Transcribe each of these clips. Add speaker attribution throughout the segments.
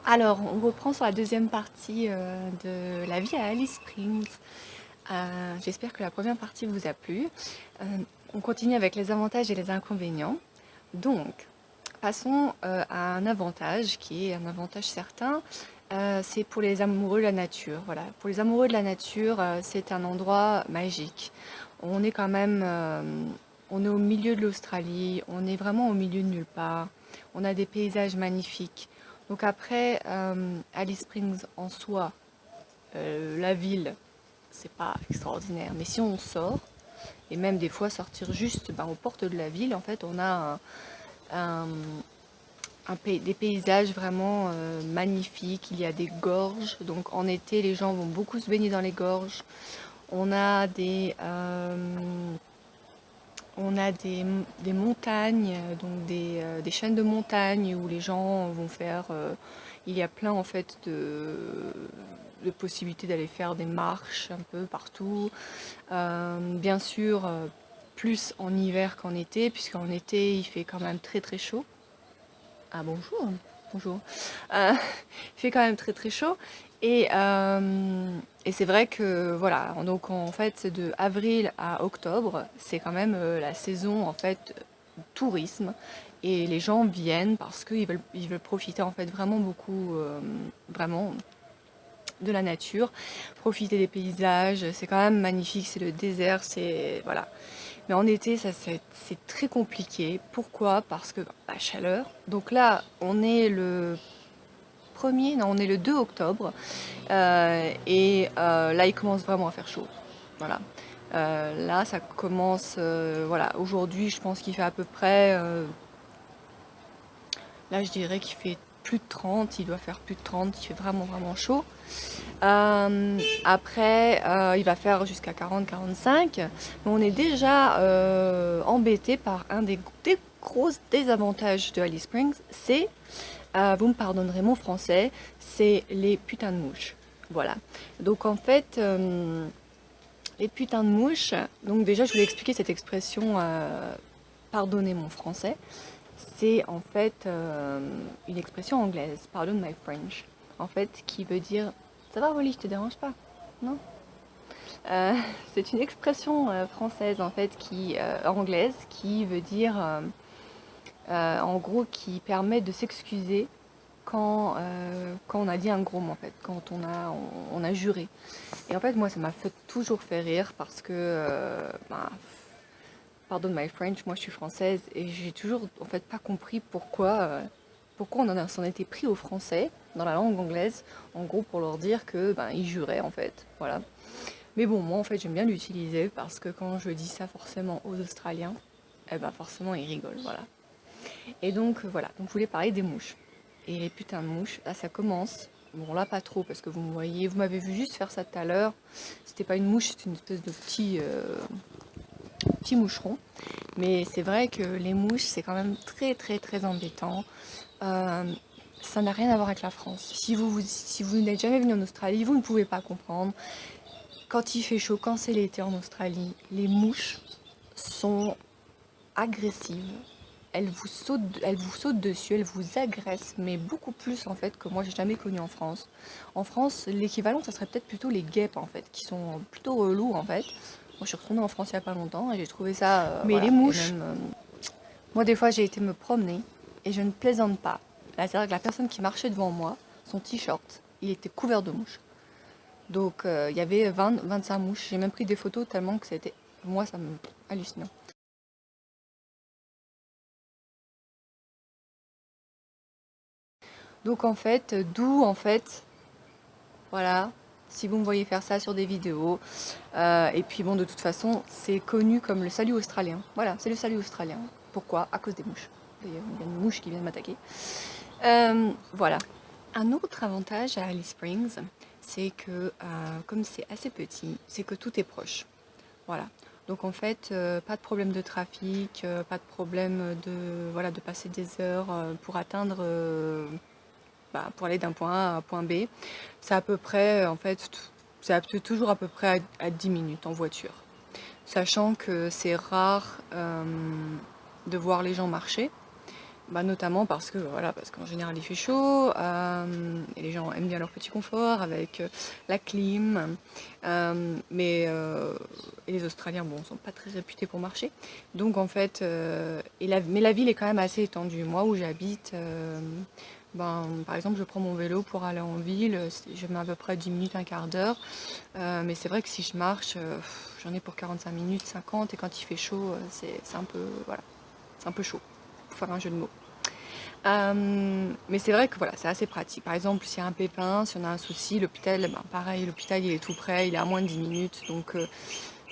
Speaker 1: Alors, on reprend sur la deuxième partie de la vie à Alice Springs. J'espère que la première partie vous a plu. Euh, on continue avec les avantages et les inconvénients. Donc, passons à un avantage qui est un avantage certain. C'est pour les amoureux de la nature. Voilà. Pour les amoureux de la nature, c'est un endroit magique. On est quand même, on est au milieu de l'Australie, on est vraiment au milieu de nulle part. On a des paysages magnifiques. Donc après, Alice Springs en soi, la ville, c'est pas extraordinaire. Mais si on sort, et même des fois sortir juste aux portes de la ville, en fait, on a un, des paysages vraiment magnifiques. Il y a des gorges, donc en été, les gens vont beaucoup se baigner dans les gorges. On a des montagnes, donc des chaînes de montagnes où les gens vont faire. Il y a plein en fait de possibilités d'aller faire des marches un peu partout. Bien sûr, plus en hiver qu'en été, puisqu'en été il fait quand même très très chaud. Ah bonjour, bonjour. Il fait quand même très très chaud. Et c'est vrai que voilà, donc en fait de avril à octobre, c'est quand même la saison en fait tourisme. Et les gens viennent parce ils veulent profiter en fait vraiment beaucoup, vraiment de la nature, profiter des paysages. C'est quand même magnifique, c'est le désert, c'est voilà. Mais en été, ça c'est très compliqué. Pourquoi? Parce que la chaleur. Donc là, on est le premier, non, on est le 2 octobre. Là, il commence vraiment à faire chaud. Voilà. Là, ça commence. Voilà. Aujourd'hui, je pense qu'il fait à peu près. Là, je dirais qu'il fait plus de 30. Il doit faire plus de 30. Il fait vraiment, vraiment chaud. Après, il va faire jusqu'à 40-45. Mais on est déjà embêté par un des gros désavantages de Alice Springs. C'est, vous me pardonnerez mon français, c'est les putains de mouches. Voilà. Donc en fait, les putains de mouches. Donc déjà, je voulais expliquer cette expression. Pardonnez mon français. C'est en fait une expression anglaise. Pardon my French. En fait, qui veut dire ça va, Wally, je te dérange pas? Non. Euh, c'est une expression française en fait anglaise qui veut dire en gros qui permet de s'excuser quand on a dit un gros mot en fait, quand on a juré. Et en fait moi ça m'a toujours fait rire parce que pardon my French, moi je suis française et j'ai toujours en fait pas compris pourquoi on s'en était pris aux Français dans la langue anglaise, en gros pour leur dire que ils juraient en fait, voilà. Mais bon, moi en fait j'aime bien l'utiliser parce que quand je dis ça forcément aux Australiens, eh ben forcément ils rigolent, voilà. Et donc voilà, donc je voulais parler des mouches. Et les putains de mouches, là ça commence. Bon là pas trop parce que vous me voyez, vous m'avez vu juste faire ça tout à l'heure. C'était pas une mouche, c'était une espèce de petit moucheron. Mais c'est vrai que les mouches c'est quand même très très très embêtant. Euh, Ça n'a rien à voir avec la France. Si vous n'êtes jamais venu en Australie, vous ne pouvez pas comprendre. Quand il fait chaud, quand c'est l'été en Australie, les mouches sont agressives. Elles vous sautent dessus, elles vous agressent, mais beaucoup plus en fait que moi j'ai jamais connu en France. En France, l'équivalent, ça serait peut-être plutôt les guêpes en fait, qui sont plutôt relous en fait. Moi, je suis retournée en France il y a pas longtemps et j'ai trouvé ça. Mais voilà. Les mouches, même, moi des fois j'ai été me promener et je ne plaisante pas. Là, c'est vrai que la personne qui marchait devant moi, son t-shirt, il était couvert de mouches. Donc il y avait 20-25 mouches. J'ai même pris des photos tellement que c'était. Moi, ça me. Hallucinant. Donc en fait, d'où en fait. Voilà. Si vous me voyez faire ça sur des vidéos. Et puis bon, de toute façon, c'est connu comme le salut australien. Voilà, c'est le salut australien. Pourquoi? À cause des mouches. D'ailleurs, il y a une mouche qui vient de m'attaquer. Voilà. Un autre avantage à Alice Springs, c'est que comme c'est assez petit, c'est que tout est proche. Voilà. Donc en fait, pas de problème de trafic, pas de problème de, voilà, de passer des heures pour atteindre, pour aller d'un point A à un point B. C'est à peu près, en fait, c'est toujours à peu près à 10 minutes en voiture. Sachant que c'est rare de voir les gens marcher. Notamment parce que voilà, parce qu'en général il fait chaud, et les gens aiment bien leur petit confort avec la clim, et les Australiens bon sont pas très réputés pour marcher, donc en fait mais la ville est quand même assez étendue. Moi où j'habite, par exemple je prends mon vélo pour aller en ville, je mets à peu près 10 minutes, un quart d'heure, mais c'est vrai que si je marche, j'en ai pour 45 minutes, 50, et quand il fait chaud, c'est un peu voilà, c'est un peu chaud pour faire un jeu de mots. Mais c'est vrai que voilà, c'est assez pratique. Par exemple, s'il y a un pépin, si on a un souci, l'hôpital, pareil, l'hôpital il est tout près, il est à moins de 10 minutes, donc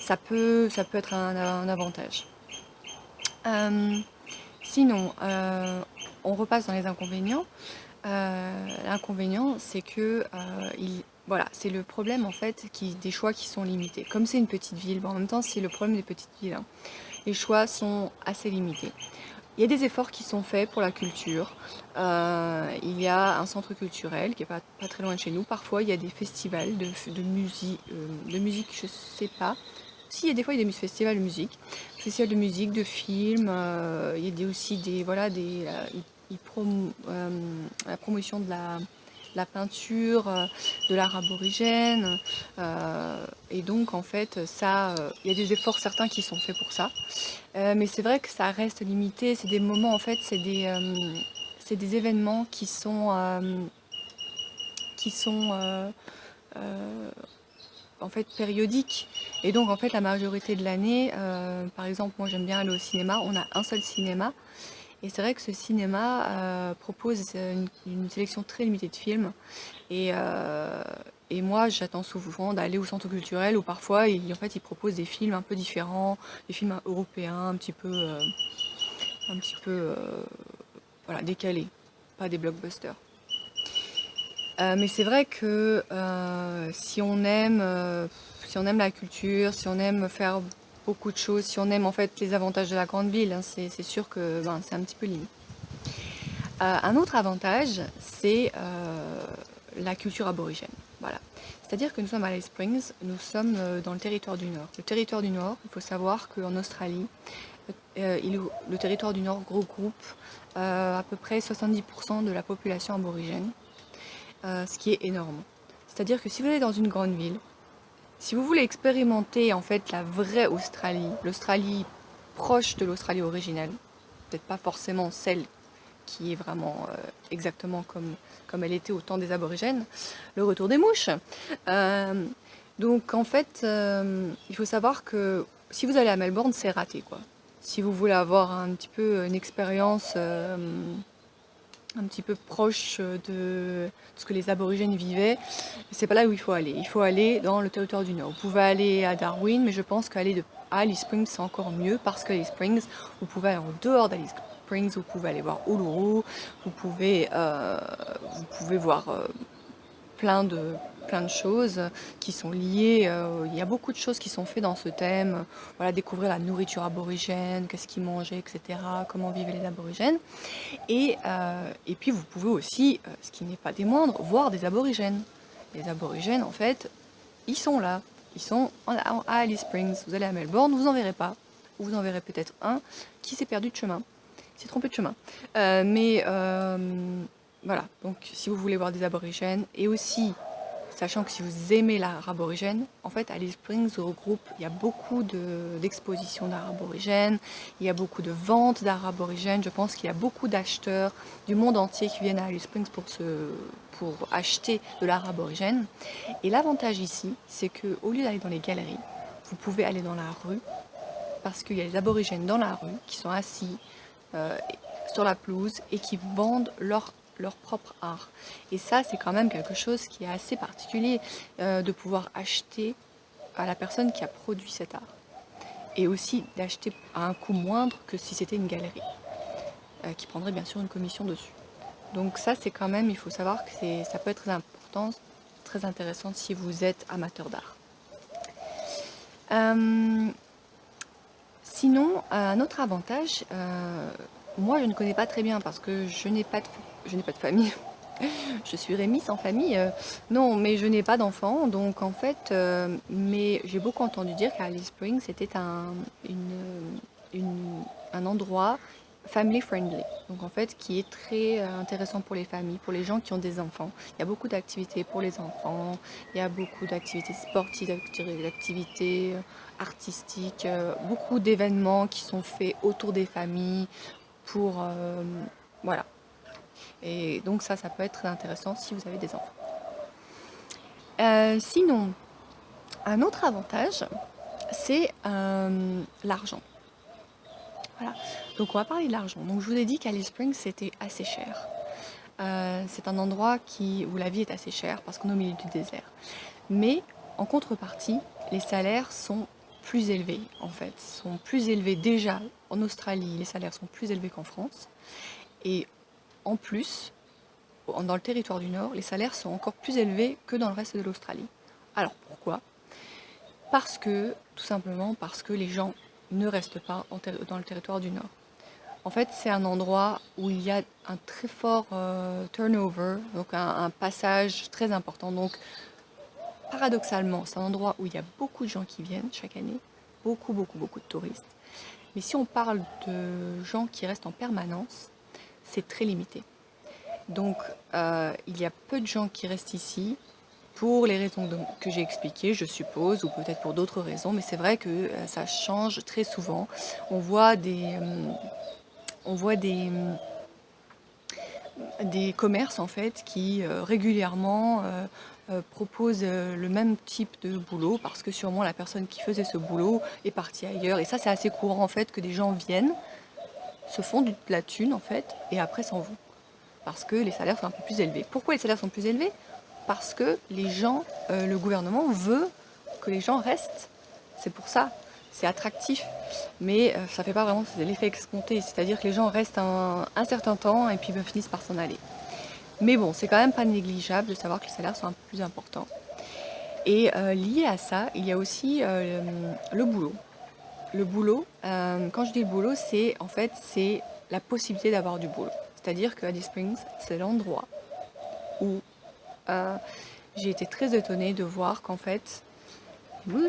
Speaker 1: ça peut être un avantage. Euh, Sinon, on repasse dans les inconvénients. L'inconvénient, c'est que voilà, c'est le problème en fait des choix qui sont limités. Comme c'est une petite ville, en même temps c'est le problème des petites villes, hein. Les choix sont assez limités. Il y a des efforts qui sont faits pour la culture. Il y a un centre culturel qui est pas très loin de chez nous. Parfois, il y a des festivals de musique, je sais pas. Si, il y a des fois, il y a des festivals de musique. Festivals de musique, de films. Il y a aussi la promotion de la peinture, de l'art aborigène. Et donc, en fait, il y a des efforts certains qui sont faits pour ça. Mais c'est vrai que ça reste limité. C'est des moments, en fait, c'est des événements qui sont en fait périodiques. Et donc, en fait, la majorité de l'année, par exemple, moi j'aime bien aller au cinéma. On a un seul cinéma. Et c'est vrai que ce cinéma propose une sélection très limitée de films. Et, euh, et moi, j'attends souvent d'aller au centre culturel où parfois, en fait, ils proposent des films un peu différents, des films européens un petit peu voilà, décalés, pas des blockbusters. Mais c'est vrai que si on aime la culture, si on aime faire beaucoup de choses, si on aime en fait les avantages de la grande ville, hein, c'est sûr que c'est un petit peu limite. Un autre avantage, c'est la culture aborigène. Voilà. C'est-à-dire que nous sommes à Alice Springs, nous sommes dans le territoire du Nord. Le territoire du Nord, il faut savoir qu'en Australie, le territoire du Nord regroupe à peu près 70% de la population aborigène, ce qui est énorme. C'est-à-dire que si vous allez dans une grande ville, si vous voulez expérimenter en fait la vraie Australie, l'Australie proche de l'Australie originelle, peut-être pas forcément celle qui est vraiment exactement comme elle était au temps des aborigènes, le retour des mouches. Euh, donc en fait, il faut savoir que si vous allez à Melbourne, c'est raté quoi. Si vous voulez avoir un petit peu une expérience un petit peu proche de ce que les aborigènes vivaient, c'est pas là où il faut aller. Il faut aller dans le territoire du Nord. Vous pouvez aller à Darwin, mais je pense qu'aller à Alice Springs, c'est encore mieux parce qu'Alice Springs, vous pouvez aller en dehors d'Alice Springs, vous pouvez aller voir Uluru, vous pouvez voir plein de choses qui sont liées. Il y a beaucoup de choses qui sont faites dans ce thème. Voilà, découvrir la nourriture aborigène, qu'est-ce qu'ils mangeaient, etc., comment vivaient les aborigènes. Et puis vous pouvez aussi, ce qui n'est pas des moindres, voir des aborigènes. Les aborigènes, en fait, ils sont là. Ils sont à Alice Springs. Vous allez à Melbourne, vous en verrez pas. Ou vous en verrez peut-être un qui s'est perdu de chemin. S'est trompé de chemin. Mais voilà, donc si vous voulez voir des aborigènes, et aussi, sachant que si vous aimez l'art aborigène, en fait, Alice Springs regroupe, il y a beaucoup d'expositions d'art aborigène, il y a beaucoup de ventes d'art aborigène, je pense qu'il y a beaucoup d'acheteurs du monde entier qui viennent à Alice Springs pour acheter de l'art aborigène. Et l'avantage ici, c'est qu'au lieu d'aller dans les galeries, vous pouvez aller dans la rue, parce qu'il y a les aborigènes dans la rue qui sont assis euh, sur la pelouse et qui vendent leur propre art. Et ça, c'est quand même quelque chose qui est assez particulier, de pouvoir acheter à la personne qui a produit cet art. Et aussi d'acheter à un coût moindre que si c'était une galerie, qui prendrait bien sûr une commission dessus. Donc ça, c'est quand même, il faut savoir que ça peut être très important, très intéressant si vous êtes amateur d'art. Sinon, un autre avantage, moi je ne connais pas très bien parce que je n'ai pas de famille. Je suis Rémi sans famille. Non, mais je n'ai pas d'enfant. Donc en fait, mais j'ai beaucoup entendu dire qu'Alice Springs c'était un endroit family friendly, donc en fait qui est très intéressant pour les familles, pour les gens qui ont des enfants. Il y a beaucoup d'activités pour les enfants, il y a beaucoup d'activités sportives, d'activités artistiques, beaucoup d'événements qui sont faits autour des familles pour voilà. Et donc ça peut être très intéressant si vous avez des enfants. Sinon, un autre avantage, c'est l'argent. Voilà. Donc on va parler de l'argent. Donc je vous ai dit qu'Alice Springs c'était assez cher. C'est un endroit où la vie est assez chère parce qu'on est au milieu du désert. Mais en contrepartie, les salaires sont plus élevés en fait. Sont plus élevés déjà en Australie, les salaires sont plus élevés qu'en France. Et en plus, dans le territoire du Nord, les salaires sont encore plus élevés que dans le reste de l'Australie. Alors pourquoi ? Tout simplement parce que les gens ne restent pas dans le territoire du Nord. En fait, c'est un endroit où il y a un très fort turnover, donc un passage très important. Donc, paradoxalement, c'est un endroit où il y a beaucoup de gens qui viennent chaque année, beaucoup, beaucoup, beaucoup de touristes. Mais si on parle de gens qui restent en permanence, c'est très limité. Donc, il y a peu de gens qui restent ici, pour les raisons que j'ai expliquées, je suppose, ou peut-être pour d'autres raisons, mais c'est vrai que ça change très souvent. On voit des commerces en fait qui régulièrement proposent le même type de boulot parce que sûrement la personne qui faisait ce boulot est partie ailleurs. Et ça, c'est assez courant en fait que des gens viennent, se font de la thune en fait, et après s'en vont. Parce que les salaires sont un peu plus élevés. Pourquoi les salaires sont plus élevés ? Parce que les gens, le gouvernement veut que les gens restent. C'est pour ça, c'est attractif. Mais ça ne fait pas vraiment l'effet escompté. C'est-à-dire que les gens restent un certain temps et puis finissent par s'en aller. Mais bon, c'est quand même pas négligeable de savoir que les salaires sont un peu plus importants. Et lié à ça, il y a aussi le boulot. Le boulot, quand je dis le boulot, c'est la possibilité d'avoir du boulot. C'est-à-dire que Alice Springs, c'est l'endroit où j'ai été très étonnée de voir qu'en fait, on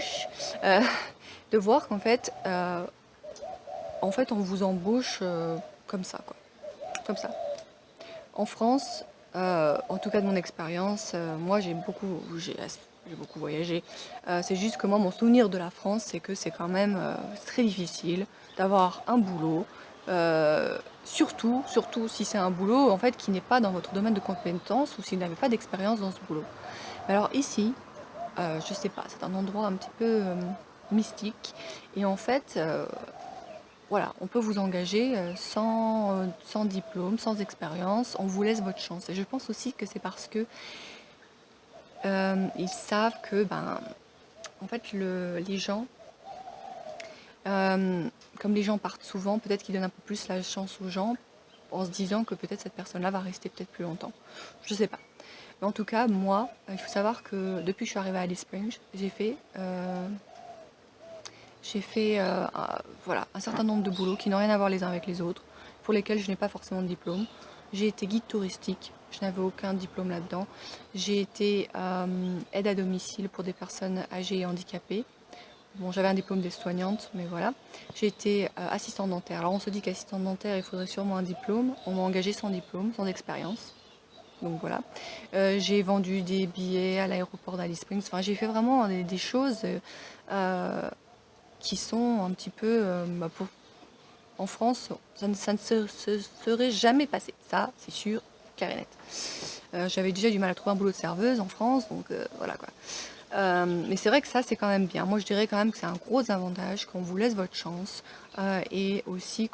Speaker 1: vous embauche comme ça, quoi. Comme ça. En France, en tout cas de mon expérience, moi j'ai beaucoup voyagé. C'est juste que moi, mon souvenir de la France, c'est que c'est quand même très difficile d'avoir un boulot. Surtout si c'est un boulot en fait qui n'est pas dans votre domaine de compétence ou si vous n'avez pas d'expérience dans ce boulot. Alors ici, je sais pas, c'est un endroit un petit peu mystique et en fait, voilà, on peut vous engager sans diplôme, sans expérience, on vous laisse votre chance. Et je pense aussi que c'est parce que ils savent que, en fait, les gens, comme les gens partent souvent, peut-être qu'ils donnent un peu plus la chance aux gens en se disant que peut-être cette personne-là va rester peut-être plus longtemps. Je sais pas. Mais en tout cas, moi, il faut savoir que depuis que je suis arrivée à Alice Springs, j'ai fait voilà, un certain nombre de boulots qui n'ont rien à voir les uns avec les autres, pour lesquels je n'ai pas forcément de diplôme. J'ai été guide touristique, je n'avais aucun diplôme là-dedans. J'ai été aide à domicile pour des personnes âgées et handicapées. Bon, j'avais un diplôme d'aide-soignante, mais voilà. J'ai été assistante dentaire. Alors on se dit qu'assistante dentaire, il faudrait sûrement un diplôme. On m'a engagée sans diplôme, sans expérience. Donc voilà. J'ai vendu des billets à l'aéroport d'Alice Springs. Enfin, j'ai fait vraiment des choses qui sont un petit peu... en France, ça ne se serait jamais passé. Ça, c'est sûr, clair et net. J'avais déjà du mal à trouver un boulot de serveuse en France, donc voilà quoi. Mais c'est vrai que ça, c'est quand même bien. Moi, je dirais quand même que c'est un gros avantage, qu'on vous laisse votre chance et aussi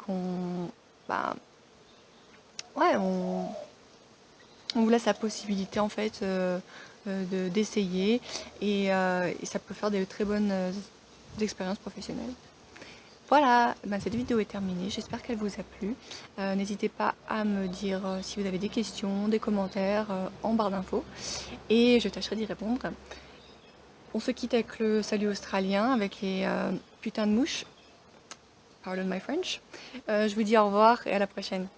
Speaker 1: ouais, on vous laisse la possibilité en fait d'essayer et ça peut faire des très bonnes expériences professionnelles. Voilà, cette vidéo est terminée, j'espère qu'elle vous a plu. N'hésitez pas à me dire si vous avez des questions, des commentaires en barre d'infos et je tâcherai d'y répondre. On se quitte avec le salut australien, avec les putains de mouches. Pardon my French. Je vous dis au revoir et à la prochaine.